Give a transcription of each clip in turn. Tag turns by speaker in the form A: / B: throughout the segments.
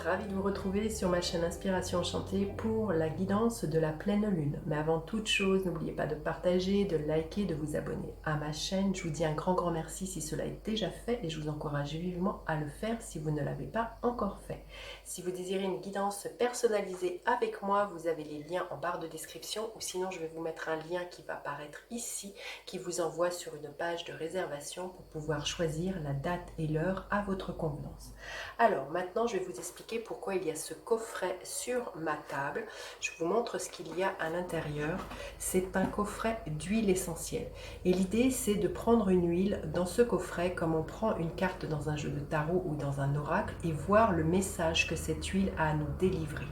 A: ravie de vous retrouver sur ma chaîne Inspiration Enchantée pour la guidance de la pleine lune. Mais avant toute chose, n'oubliez pas de partager, de liker, de vous abonner à ma chaîne. Je vous dis un grand merci si cela est déjà fait et je vous encourage vivement à le faire si vous ne l'avez pas encore fait. Si vous désirez une guidance personnalisée avec moi, vous avez les liens en barre de description ou sinon je vais vous mettre un lien qui va apparaître ici qui vous envoie sur une page de réservation pour pouvoir choisir la date et l'heure à votre convenance. Alors maintenant je vais vous expliquer pourquoi il y a ce coffret sur ma table. Je vous montre ce qu'il y a à l'intérieur. C'est un coffret d'huile essentielle et l'idée c'est de prendre une huile dans ce coffret comme on prend une carte dans un jeu de tarot ou dans un oracle et voir le message que cette huile a à nous délivrer.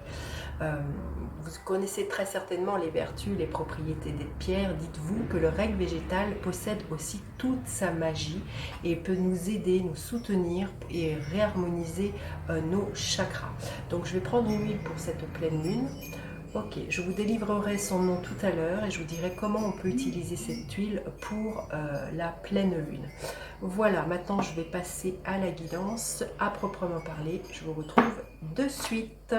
A: Vous connaissez très certainement les vertus, les propriétés des pierres. Dites-vous que le règne végétal possède aussi toute sa magie et peut nous aider, nous soutenir et réharmoniser nos chakras. Donc je vais prendre une huile pour cette pleine lune. Ok, je vous délivrerai son nom tout à l'heure et je vous dirai comment on peut utiliser cette huile pour la pleine lune. Voilà, maintenant je vais passer à la guidance à proprement parler. Je vous retrouve de suite.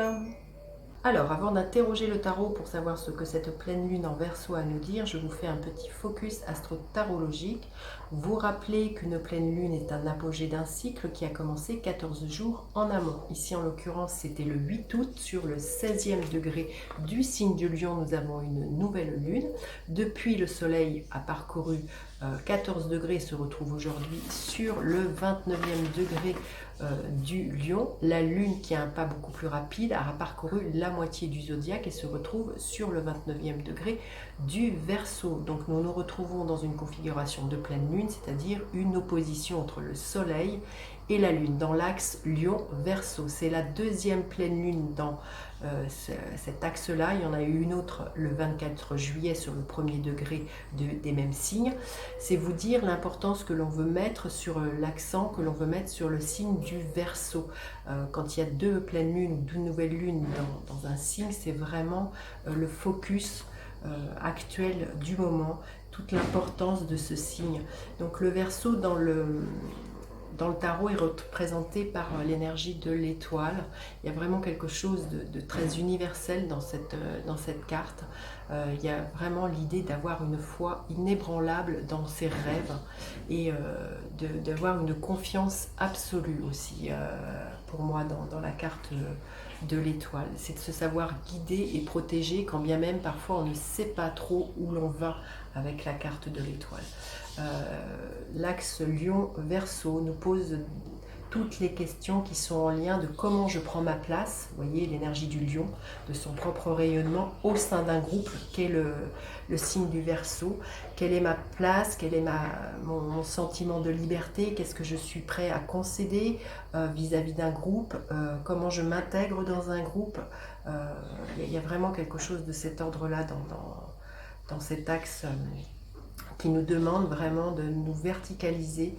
A: Alors, avant d'interroger le tarot pour savoir ce que cette pleine lune en Verseau a à nous dire, je vous fais un petit focus astro-tarologique. Vous rappelez qu'une pleine lune est un apogée d'un cycle qui a commencé 14 jours en amont. Ici, en l'occurrence, c'était le 8 août, sur le 16e degré du signe du Lion, nous avons une nouvelle lune. Depuis, le soleil a parcouru 14 degrés et se retrouve aujourd'hui sur le 29e degré du Lion. La lune, qui a un pas beaucoup plus rapide, a parcouru la moitié du zodiaque et se retrouve sur le 29e degré du Verseau. Donc nous nous retrouvons dans une configuration de pleine lune, c'est-à-dire une opposition entre le soleil et la lune dans l'axe Lion-Verseau. C'est la deuxième pleine lune dans cet axe-là. Il y en a eu une autre le 24 juillet sur le premier degré des mêmes signes. C'est vous dire l'importance que l'on veut mettre sur l'accent, que l'on veut mettre sur le signe du Verseau. Quand il y a deux pleines lunes ou deux nouvelles lunes dans un signe, c'est vraiment le focus actuel du moment, toute l'importance de ce signe. Donc le Verseau dans le tarot est représenté par l'énergie de l'étoile. Il y a vraiment quelque chose de très universel dans cette carte. Il y a vraiment l'idée d'avoir une foi inébranlable dans ses rêves et d'avoir une confiance absolue aussi, pour moi, dans la carte de l'étoile. C'est de se savoir guider et protéger quand bien même parfois on ne sait pas trop où l'on va avec la carte de l'étoile. L'axe Lion-Verseau nous pose toutes les questions qui sont en lien de comment je prends ma place, vous voyez l'énergie du lion, de son propre rayonnement au sein d'un groupe qu'est le signe du Verseau, quelle est ma place, quel est mon sentiment de liberté, qu'est-ce que je suis prêt à concéder vis-à-vis d'un groupe, comment je m'intègre dans un groupe. Il y a vraiment quelque chose de cet ordre-là dans cet axe qui nous demande vraiment de nous verticaliser,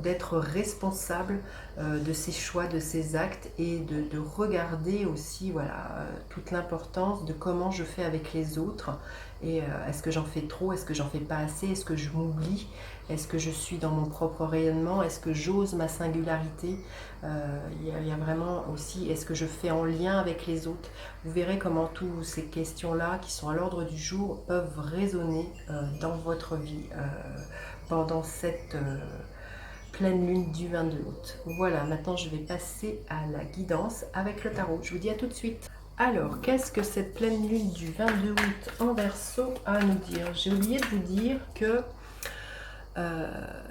A: d'être responsable de ses choix, de ses actes et de regarder aussi voilà, toute l'importance de comment je fais avec les autres et est-ce que j'en fais trop, est-ce que j'en fais pas assez, est-ce que je m'oublie, est-ce que je suis dans mon propre rayonnement, est-ce que j'ose ma singularité, il y a vraiment aussi, est-ce que je fais en lien avec les autres. Vous verrez comment toutes ces questions-là qui sont à l'ordre du jour peuvent résonner dans votre vie pendant cette pleine lune du 22 août. Voilà, maintenant je vais passer à la guidance avec le tarot. Je vous dis à tout de suite. Alors, qu'est-ce que cette pleine lune du 22 août en Verseau a à nous dire? J'ai oublié de vous dire que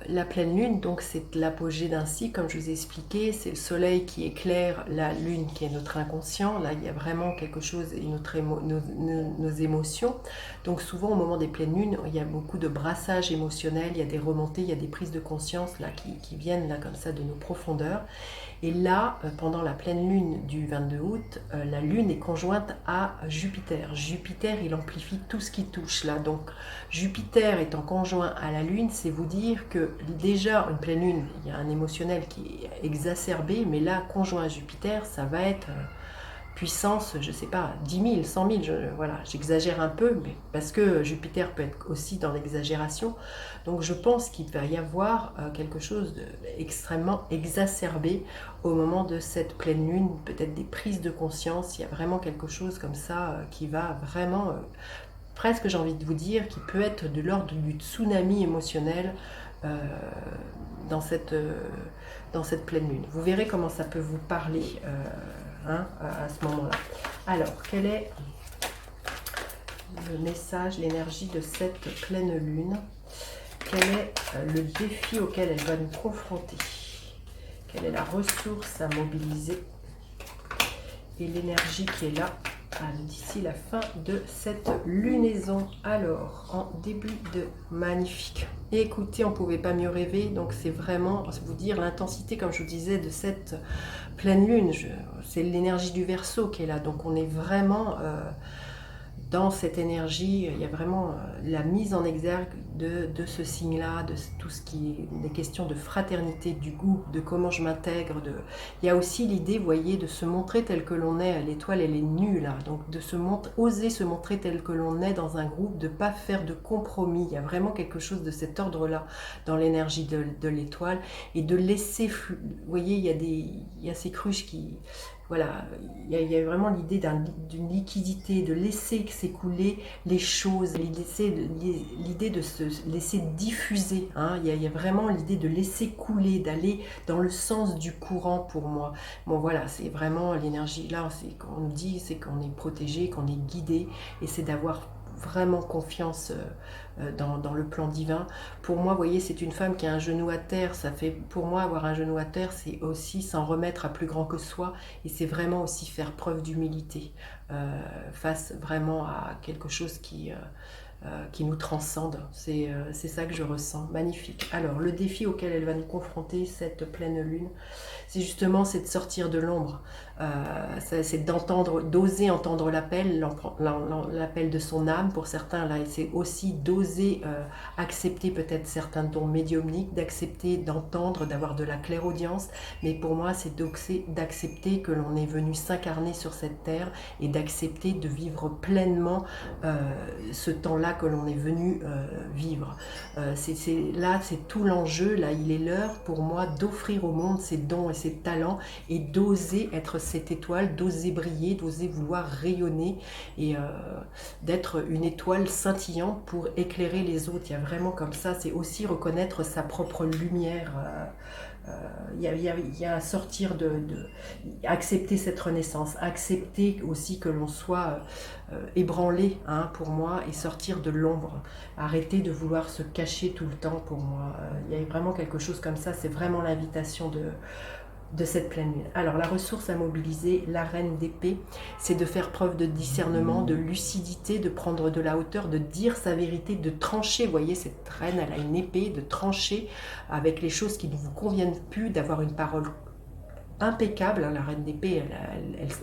A: la pleine lune, donc c'est l'apogée d'un cycle, comme je vous ai expliqué, c'est le soleil qui éclaire la lune qui est notre inconscient. Là il y a vraiment quelque chose et nos émotions. Donc souvent au moment des pleines lunes, il y a beaucoup de brassage émotionnel, il y a des remontées, il y a des prises de conscience là qui viennent là comme ça de nos profondeurs. Et là, pendant la pleine lune du 22 août, la lune est conjointe à Jupiter. Jupiter, il amplifie tout ce qui touche là. Donc Jupiter étant conjoint à la lune, c'est vous dire que déjà une pleine lune, il y a un émotionnel qui est exacerbé, mais là, conjoint à Jupiter, ça va être puissance, je ne sais pas, 10 000, 100 000, voilà, j'exagère un peu, mais parce que Jupiter peut être aussi dans l'exagération. Donc je pense qu'il va y avoir quelque chose d'extrêmement exacerbé au moment de cette pleine lune, peut-être des prises de conscience, il y a vraiment quelque chose comme ça qui va vraiment, presque j'ai envie de vous dire, qui peut être de l'ordre du tsunami émotionnel euh, dans cette pleine lune. Vous verrez comment ça peut vous parler à ce moment-là. Alors, quel est le message, l'énergie de cette pleine lune? Quel est le défi auquel elle va nous confronter? Quelle est la ressource à mobiliser? Et l'énergie qui est là d'ici la fin de cette lunaison. Alors, en début de magnifique. Et écoutez, on ne pouvait pas mieux rêver. Donc, c'est vraiment vous dire l'intensité, comme je vous disais, de cette pleine lune. C'est l'énergie du Verseau qui est là. Donc, on est vraiment dans cette énergie. Il y a vraiment la mise en exergue de ce signe-là, de tout ce qui est des questions de fraternité, du goût, de comment je m'intègre. Il y a aussi l'idée, vous voyez, de se montrer tel que l'on est. L'étoile, elle est nue là. Donc, de oser se montrer tel que l'on est dans un groupe, de ne pas faire de compromis. Il y a vraiment quelque chose de cet ordre-là dans l'énergie de l'étoile. Et de laisser, vous voyez, il y a ces cruches qui... Voilà, il y a vraiment l'idée d'une liquidité, de laisser s'écouler les choses, l'idée de se laisser diffuser. Hein. Il y a vraiment l'idée de laisser couler, d'aller dans le sens du courant pour moi. Bon voilà, c'est vraiment l'énergie. Là, c'est qu'on nous dit, c'est qu'on est protégé, qu'on est guidé, et c'est d'avoir vraiment confiance dans le plan divin. Pour moi, vous voyez, c'est une femme qui a un genou à terre. Ça fait, pour moi, avoir un genou à terre, c'est aussi s'en remettre à plus grand que soi, et c'est vraiment aussi faire preuve d'humilité face vraiment à quelque chose qui nous transcende. C'est ça que je ressens. Magnifique. Alors, le défi auquel elle va nous confronter, cette pleine lune, c'est justement de sortir de l'ombre. C'est d'oser entendre l'appel de son âme pour certains. Là, c'est aussi d'oser accepter peut-être certains dons médiumniques, d'accepter d'entendre, d'avoir de la clairaudience. Mais pour moi, c'est d'accepter que l'on est venu s'incarner sur cette terre et d'accepter de vivre pleinement ce temps-là que l'on est venu vivre. Là, c'est tout l'enjeu. Là, il est l'heure pour moi d'offrir au monde ses dons et ses talents et d'oser être cette étoile, d'oser briller, d'oser vouloir rayonner et d'être une étoile scintillante pour éclairer les autres. Il y a vraiment comme ça, c'est aussi reconnaître sa propre lumière. Il y a à sortir accepter cette renaissance, accepter aussi que l'on soit ébranlé pour moi et sortir de l'ombre, arrêter de vouloir se cacher tout le temps pour moi. Il y a vraiment quelque chose comme ça, c'est vraiment l'invitation de cette pleine lune. Alors la ressource à mobiliser, la reine d'épée, c'est de faire preuve de discernement, de lucidité, de prendre de la hauteur, de dire sa vérité, de trancher. Vous voyez, cette reine, elle a une épée, de trancher avec les choses qui ne vous conviennent plus, d'avoir une parole impeccable. La reine d'épée,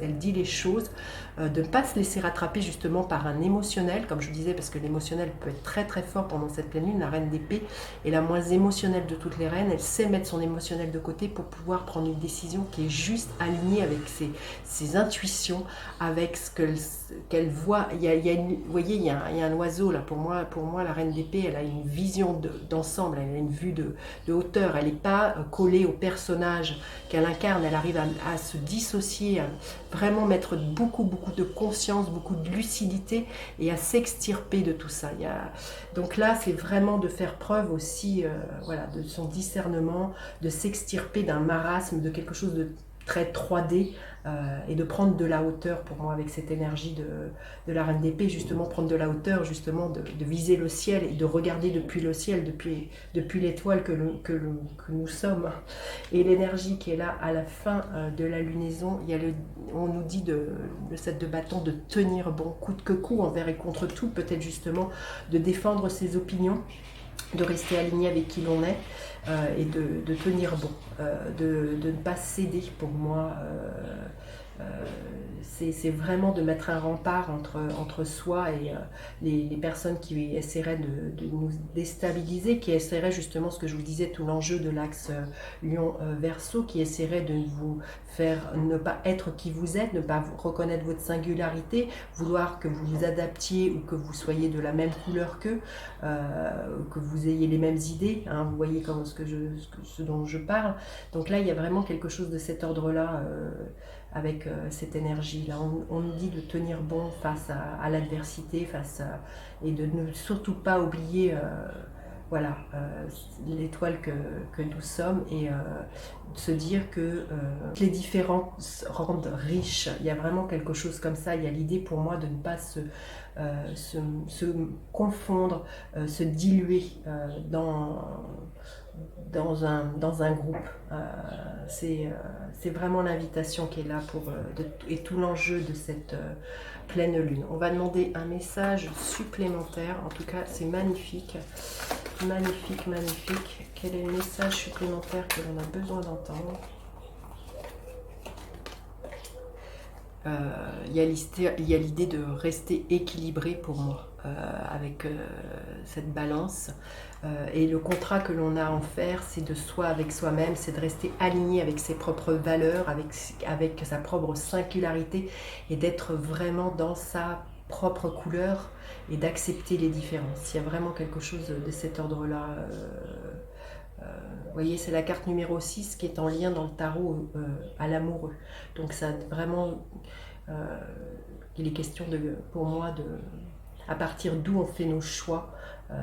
A: elle dit les choses, de ne pas se laisser rattraper justement par un émotionnel, comme je vous disais, parce que l'émotionnel peut être très très fort pendant cette pleine lune. La reine d'épée est la moins émotionnelle de toutes les reines. Elle sait mettre son émotionnel de côté pour pouvoir prendre une décision qui est juste alignée avec ses intuitions, avec ce qu'elle voit. Vous voyez, il y a un oiseau là. Pour moi, la reine d'épée, elle a une vision d'ensemble, elle a une vue de hauteur. Elle n'est pas collée au personnage qu'elle incarne. Elle arrive à se dissocier, à vraiment mettre beaucoup de conscience, beaucoup de lucidité et à s'extirper de tout ça. Donc là, c'est vraiment de faire preuve aussi de son discernement, de s'extirper d'un marasme, de quelque chose de très 3D et de prendre de la hauteur pour moi avec cette énergie de la reine d'épée, justement prendre de la hauteur, justement de viser le ciel et de regarder depuis le ciel, depuis l'étoile que nous sommes. Et l'énergie qui est là à la fin de la lunaison, on nous dit le 7 de bâton de tenir bon coûte que coûte envers et contre tout, peut-être justement de défendre ses opinions, de rester aligné avec qui l'on est et de tenir bon, de ne pas céder pour moi c'est vraiment de mettre un rempart entre soi et les personnes qui essaieraient de nous déstabiliser, qui essaieraient justement ce que je vous disais, tout l'enjeu de l'axe Lion-Verseau, qui essaieraient de vous faire ne pas être qui vous êtes, ne pas reconnaître votre singularité, vouloir que vous vous adaptiez ou que vous soyez de la même couleur qu'eux, que vous ayez les mêmes idées, hein, vous voyez ce dont je parle. Donc là, il y a vraiment quelque chose de cet ordre-là avec cette énergie-là. On nous dit de tenir bon face à l'adversité, et de ne surtout pas oublier voilà, l'étoile que nous sommes, et de se dire que les différences rendent riches. Il y a vraiment quelque chose comme ça. Il y a l'idée pour moi de ne pas se confondre, se diluer dans un groupe. C'est vraiment l'invitation qui est là et tout l'enjeu de cette pleine lune. On va demander un message supplémentaire. En tout cas, c'est magnifique. Magnifique, magnifique. Quel est le message supplémentaire que l'on a besoin d'entendre? Il y a l'idée de rester équilibré pour moi, avec cette balance. Et le contrat que l'on a à en faire, c'est de soi avec soi-même, c'est de rester aligné avec ses propres valeurs, avec sa propre singularité, et d'être vraiment dans sa propre couleur et d'accepter les différences. Il y a vraiment quelque chose de cet ordre-là. Vous voyez, c'est la carte numéro 6 qui est en lien dans le tarot à l'amoureux. Donc ça vraiment, il est question pour moi à partir d'où on fait nos choix,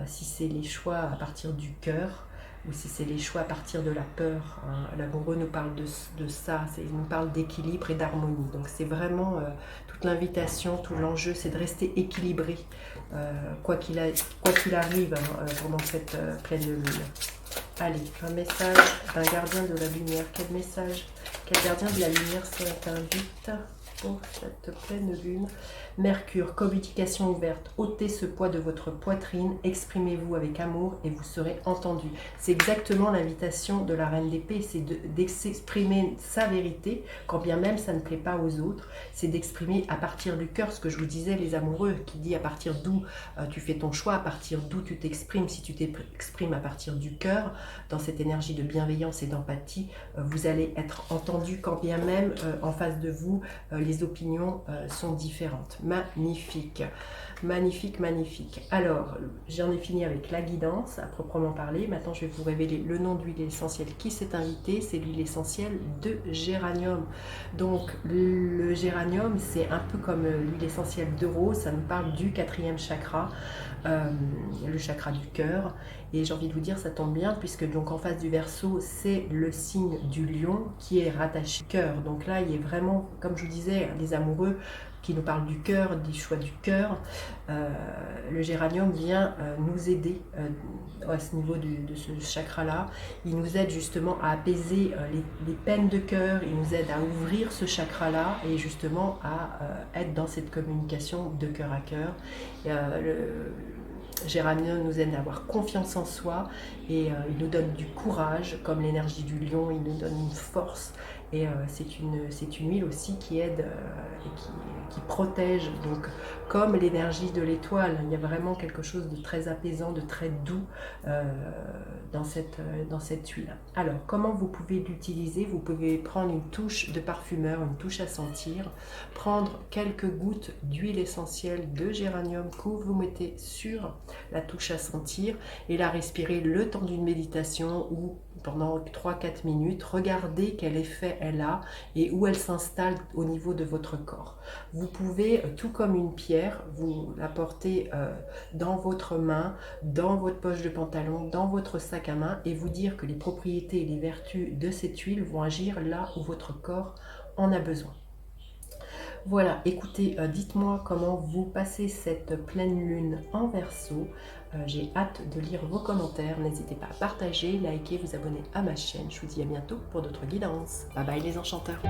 A: si c'est les choix à partir du cœur ou si c'est les choix à partir de la peur. Hein. L'amoureux nous parle de ça, il nous parle d'équilibre et d'harmonie. Donc c'est vraiment toute l'invitation, tout l'enjeu, c'est de rester équilibré, quoi qu'il arrive pendant cette pleine lune. Allez, un message d'un gardien de la lumière. Quel message? Quel gardien de la lumière s'invite pour cette pleine lune? Mercure, communication ouverte. Ôtez ce poids de votre poitrine, exprimez-vous avec amour et vous serez entendu. C'est exactement l'invitation de la Reine d'épée, c'est d'exprimer sa vérité, quand bien même ça ne plaît pas aux autres. C'est d'exprimer à partir du cœur, ce que je vous disais, les amoureux, qui dit à partir d'où tu fais ton choix, à partir d'où tu t'exprimes. Si tu t'exprimes à partir du cœur, dans cette énergie de bienveillance et d'empathie, vous allez être entendu, quand bien même en face de vous, les opinions sont différentes. Magnifique, magnifique, magnifique. Alors, j'en ai fini avec la guidance, à proprement parler. Maintenant, je vais vous révéler le nom de l'huile essentielle qui s'est invitée. C'est l'huile essentielle de géranium. Donc, le géranium, c'est un peu comme l'huile essentielle de rose. Ça nous parle du 4e chakra, le chakra du cœur. Et j'ai envie de vous dire, ça tombe bien, puisque donc en face du Verseau, c'est le signe du lion qui est rattaché au cœur. Donc là, il est vraiment, comme je vous disais, les amoureux qui nous parlent du cœur, des choix du cœur. Le géranium vient nous aider à ce niveau de ce chakra-là. Il nous aide justement à apaiser les peines de cœur, il nous aide à ouvrir ce chakra-là et justement à être dans cette communication de cœur à cœur. Géranium nous aide à avoir confiance en soi et il nous donne du courage, comme l'énergie du lion, il nous donne une force. Et c'est une huile aussi qui aide et qui protège, donc comme l'énergie de l'étoile. Il y a vraiment quelque chose de très apaisant, de très doux dans cette huile. Alors, comment vous pouvez l'utiliser? Vous pouvez prendre une touche de parfumeur, une touche à sentir, prendre quelques gouttes d'huile essentielle de géranium que vous mettez sur la touche à sentir et la respirer le temps d'une méditation ou pendant 3-4 minutes, regardez quel effet elle a et où elle s'installe au niveau de votre corps. Vous pouvez, tout comme une pierre, vous la porter dans votre main, dans votre poche de pantalon, dans votre sac à main et vous dire que les propriétés et les vertus de cette huile vont agir là où votre corps en a besoin. Voilà, écoutez, dites-moi comment vous passez cette pleine lune en Verseau. J'ai hâte de lire vos commentaires. N'hésitez pas à partager, liker, vous abonner à ma chaîne. Je vous dis à bientôt pour d'autres guidances. Bye bye les enchanteurs.